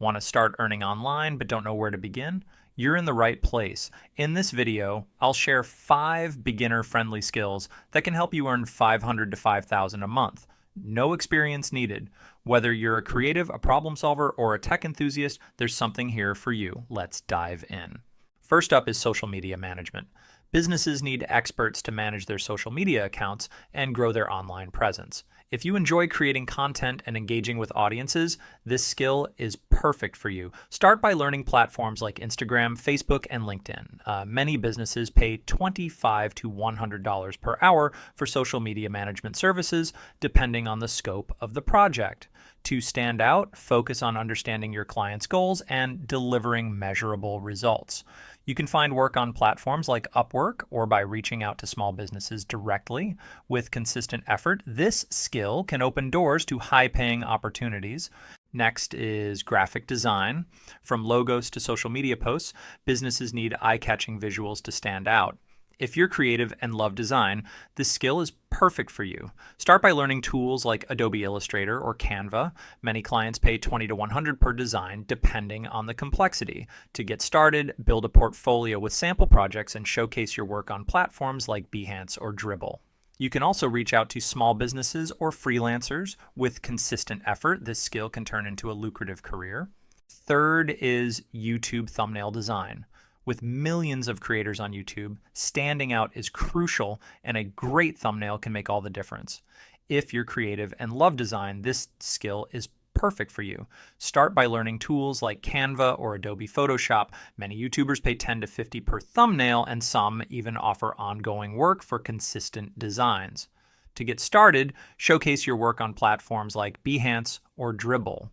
Want to start earning online but don't know where to begin? You're in the right place. In this video, I'll share 5 beginner-friendly skills that can help you earn $500 to $5,000 a month. No experience needed. Whether you're a creative, a problem solver, or a tech enthusiast, there's something here for you. Let's dive in. First up is social media management. Businesses need experts to manage their social media accounts and grow their online presence. If you enjoy creating content and engaging with audiences, this skill is perfect for you. Start by learning platforms like Instagram, Facebook, and LinkedIn. Many businesses pay $25 to $100 per hour for social media management services, depending on the scope of the project. To stand out, focus on understanding your client's goals and delivering measurable results. You can find work on platforms like Upwork or by reaching out to small businesses directly. With consistent effort, this skill can open doors to high-paying opportunities. Next is graphic design. From logos to social media posts, businesses need eye-catching visuals to stand out. If you're creative and love design, this skill is perfect for you. Start by learning tools like Adobe Illustrator or Canva. Many clients pay $20 to $100 per design, depending on the complexity. To get started, build a portfolio with sample projects and showcase your work on platforms like Behance or Dribbble. You can also reach out to small businesses or freelancers. With consistent effort, this skill can turn into a lucrative career. Third is YouTube thumbnail design. With millions of creators on YouTube, standing out is crucial, and a great thumbnail can make all the difference. If you're creative and love design, this skill is perfect for you. Start by learning tools like Canva or Adobe Photoshop. Many YouTubers pay $10 to $50 per thumbnail, and some even offer ongoing work for consistent designs. To get started, showcase your work on platforms like Behance or Dribbble.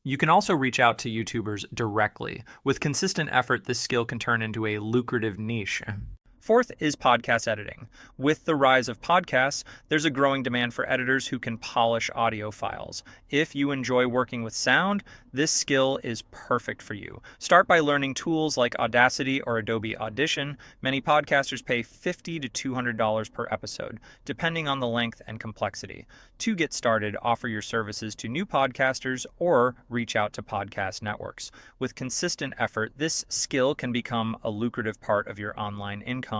You can also reach out to YouTubers directly. With consistent effort, this skill can turn into a lucrative niche. Fourth is podcast editing. With the rise of podcasts, there's a growing demand for editors who can polish audio files. If you enjoy working with sound, this skill is perfect for you. Start by learning tools like Audacity or Adobe Audition. Many podcasters pay $50 to $200 per episode, depending on the length and complexity. To get started, offer your services to new podcasters or reach out to podcast networks. With consistent effort, this skill can become a lucrative part of your online income.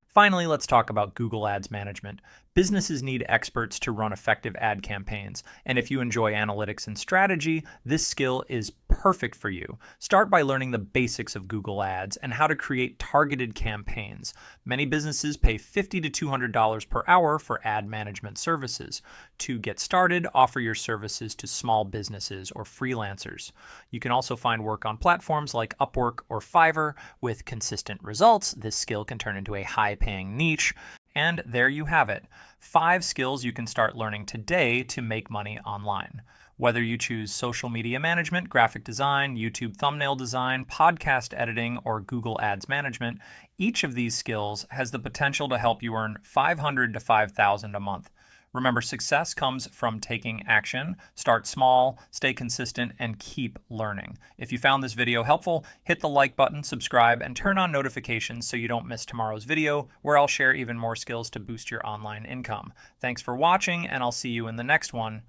Finally, let's talk about Google Ads management. Businesses need experts to run effective ad campaigns, and if you enjoy analytics and strategy, this skill is perfect for you. Start by learning the basics of Google Ads and how to create targeted campaigns. Many businesses pay $50 to $200 per hour for ad management services. To get started, offer your services to small businesses or freelancers. You can also find work on platforms like Upwork or Fiverr. With consistent results, this skill can turn into a high-paying niche. And there you have it. 5 skills you can start learning today to make money online. Whether you choose social media management, graphic design, YouTube thumbnail design, podcast editing, or Google Ads management, each of these skills has the potential to help you earn $500 to $5,000 a month. Remember, success comes from taking action. Start small, stay consistent, and keep learning. If you found this video helpful, hit the like button, subscribe, and turn on notifications so you don't miss tomorrow's video, where I'll share even more skills to boost your online income. Thanks for watching, and I'll see you in the next one.